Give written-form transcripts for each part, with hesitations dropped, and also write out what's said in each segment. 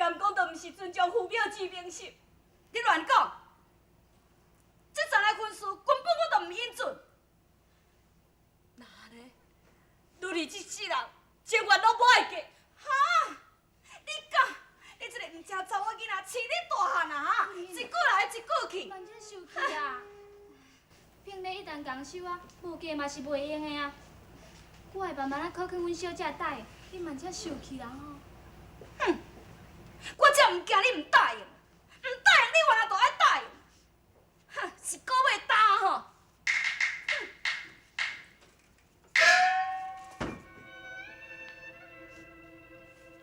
敢讲都毋是尊重父表之名实。你乱讲！这阵的婚事根本我都唔应准。那呢？女儿这世人，情愿拢无爱嫁。哈！你讲，你这个唔正查某囡仔，饲你大汉啊哈！一句来一句去。慢点受气啊！平日一旦讲收啊，无嫁嘛是袂用的啊。我会慢慢啊考劝阮小姐答应，你慢点受气啦吼。哼！我才唔惊你唔答应，唔答应你原来就爱答应。哼，是顾袂大吼。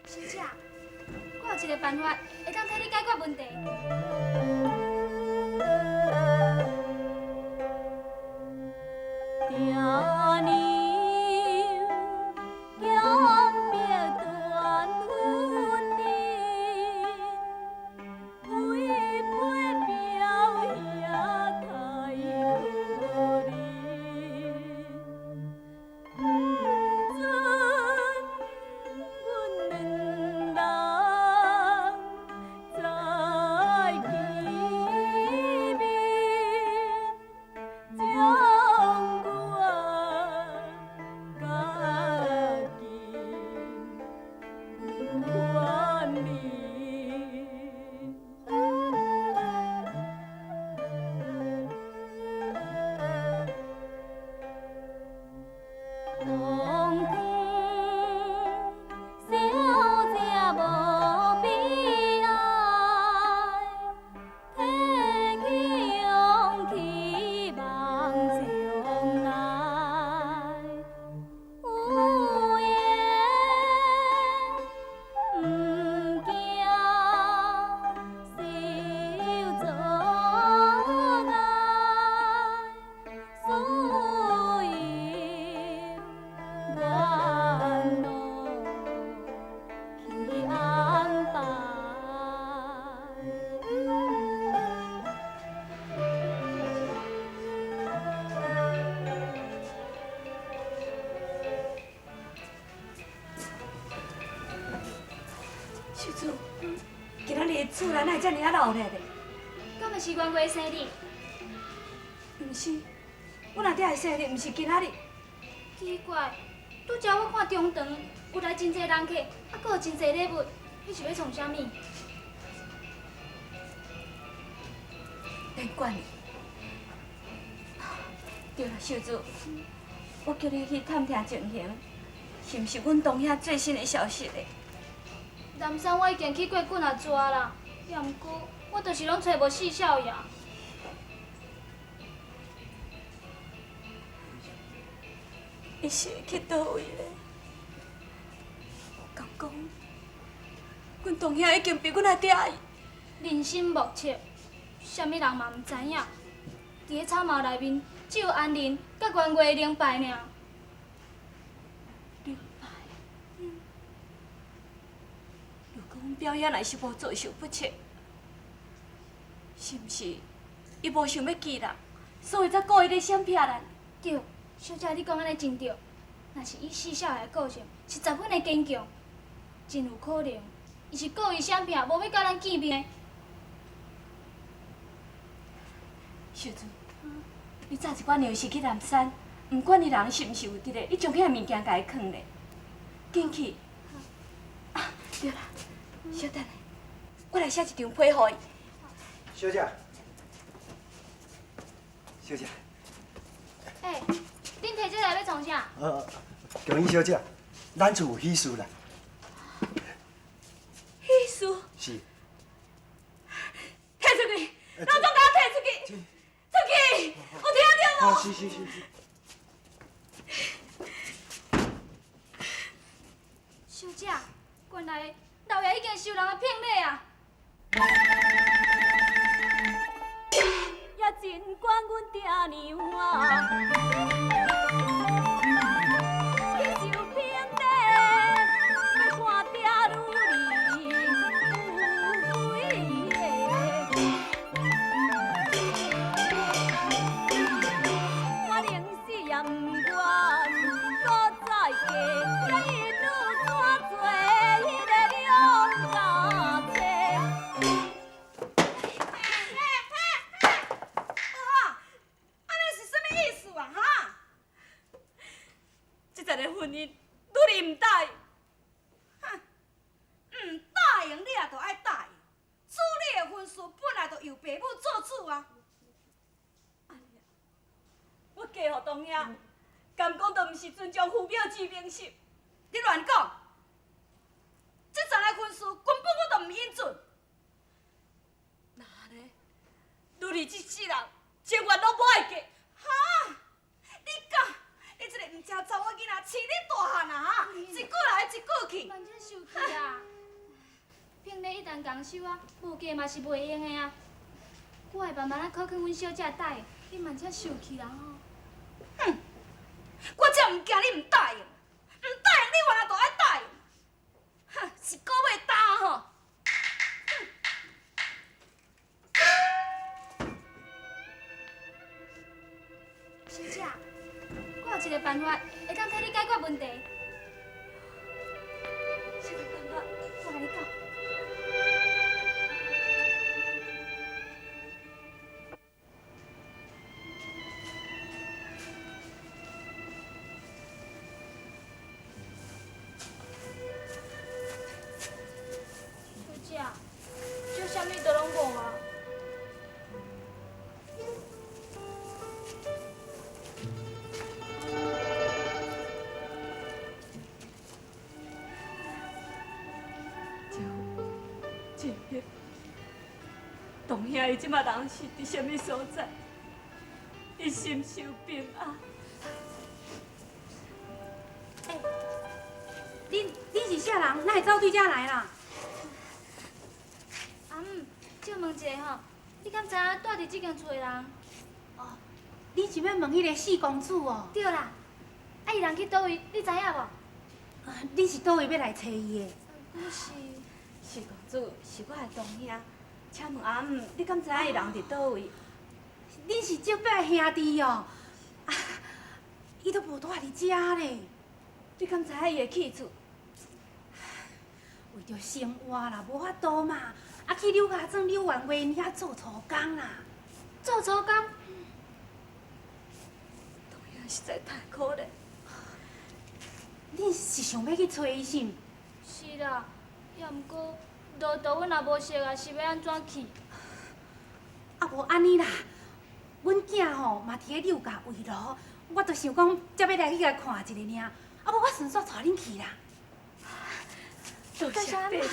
小姐，我有一个办法会当替你解决问题。秀珠，今仔日厝内哪遮尔啊闹热的？敢会是元月生日？毋是，阮阿爹的生日毋是今仔日。奇怪，拄则我看中堂有来真侪人客，还阁有真侪礼物，迄是要创啥物？难怪呢。对了，秀珠，我叫你去探听情形，是毋是阮东遐最新的消息嘞？南山我已经去过几啊逝啦，也毋过我就是拢找无四少爷。伊是会去倒位嘞？敢讲，阮东遐已经比阮阿爹人心莫测，啥物人嘛毋知影。伫个草帽内面，只有安仁甲元月灵牌尔。灵牌。如果阮表爷若是无做受不测，是毋是伊无想要记人，所以才故意咧闪避咱？对，小姐你讲安尼真对。若是以四少爷的个性是十分的坚强，真有可能伊是故意闪避，无要甲咱见面的。秀珠，你早一晚要是去南山，毋管你人是毋是有伫咧，你将遐物件甲伊藏咧，紧去。啊，对啦，小等下，我来写一张批互伊。小姐，小姐。恁摕这个要创啥？强英小姐，咱厝有喜事啦！老总，甲我摕出去！出去！有听到无？是。小姐，原来老爷已经受人的骗礼啊！也真怪阮爹娘啊，去受骗礼，要看爹女离我宁死也不愿搁再嫁，也一路怎做迄个勇敢妻。这个婚姻，女儿唔答应，哼，唔答应你也着爱答应。处理的婚事本来就由爸母做主啊。我嫁互东爷，敢讲都唔是尊重父表之名声。你乱讲！这阵的婚事根本我都唔应准。那呢？女儿这世人，情愿拢无爱嫁。哈！你讲，你这个唔正查某囡仔，饲你大汉啊哈！一句来一句去。慢点受气啊！骗礼一旦共收啊，无嫁嘛是袂用的啊。我会慢慢啊考劝阮小姐答应，你慢点受气啦吼。哼！我才唔惊你唔答应，唔答应你原来就爱答应。哼，是个要担吼。小姐，我有一个办法会当替你解决问题。什么办法？我甲你讲。小姐，这啥物都拢无啊。姐姐，东兄伊即马人是伫什么所在？伊心受平安。你是啥人？哪会走对遮来啦？阿姆，借问一下吼，你敢知影住伫即间厝的人？哦，你是要问迄个四公主哦？对啦，啊伊人去倒位，你知影无？你是倒位要来找伊的？我是。四公主是我的东兄，请问阿姆，你敢知影伊人伫倒位？你是这摆的兄弟哦？啊，伊都无住伫遮咧。你敢知影伊的去处？为着生活啦，无法度嘛，啊去柳家庄柳园园遐做粗工啦。做粗工？东兄实在太可怜。你是想要去找伊是毋？是啦，也毋过路途阮也无熟啊，是要安怎去？啊无安尼啦，阮囝吼嘛伫咧柳家围路，我就想讲，才要来去甲看一下尔，啊无我顺续带恁去啦。多谢伯母。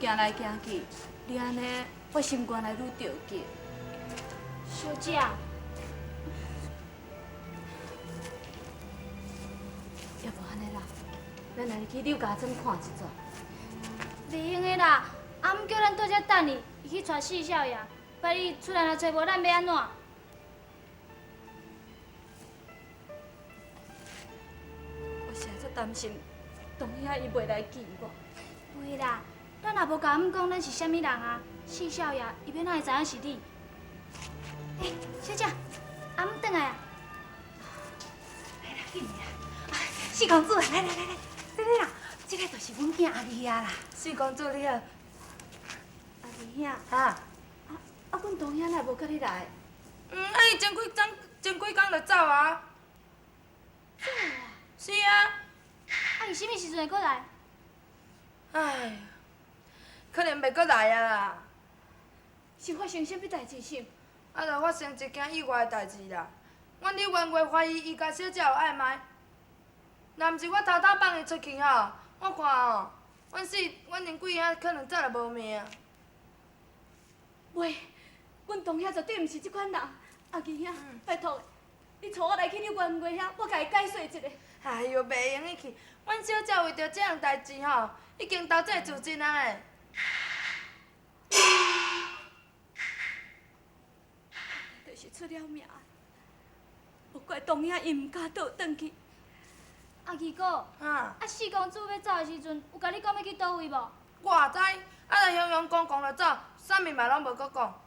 行来行去，你安尼，我心肝来愈着急。小姐，要不安尼啦，咱来去柳家庄看一撮。袂用的啦，阿姆叫咱倒遮等你，伊去带四少爷，摆你出来若找无，咱要安怎？我实在担心，董遐伊袂来见我。袂啦，咱若无甲阿姆讲咱是啥物人啊，四少爷伊要哪会知影是你？小姐，阿姆转来啊！来啦，紧呀！四公主，来，这个啦，这个就是阮囝阿丽啊啦。四公主你好，阿姨兄，哈，阮董遐哪无甲你来？伊前几工就走啊。走啊！是啊，伊什么时阵会过来？唉，可能袂过来啊啦。是发生啥物代志是？就发生一件意外的代志啦。阮伫原月怀疑伊甲小姐有暧昧，若毋是我偷偷放伊出去吼，我看吼，阮连几兄可能早就无命。袂，阮董遐绝对毋是即款人。阿姨兄，拜托，你带我来去你原月遐，我甲伊解说一下。哎哟，袂用伊去，阮小姐为着这样代志吼，已经投这自尽啊嘞。就是出了名，无怪董遐伊毋敢倒转去。阿二哥，哈，啊四公主要走的时阵，有甲你讲要去倒位无？我知，就雄雄讲就走，啥物嘛拢无搁讲。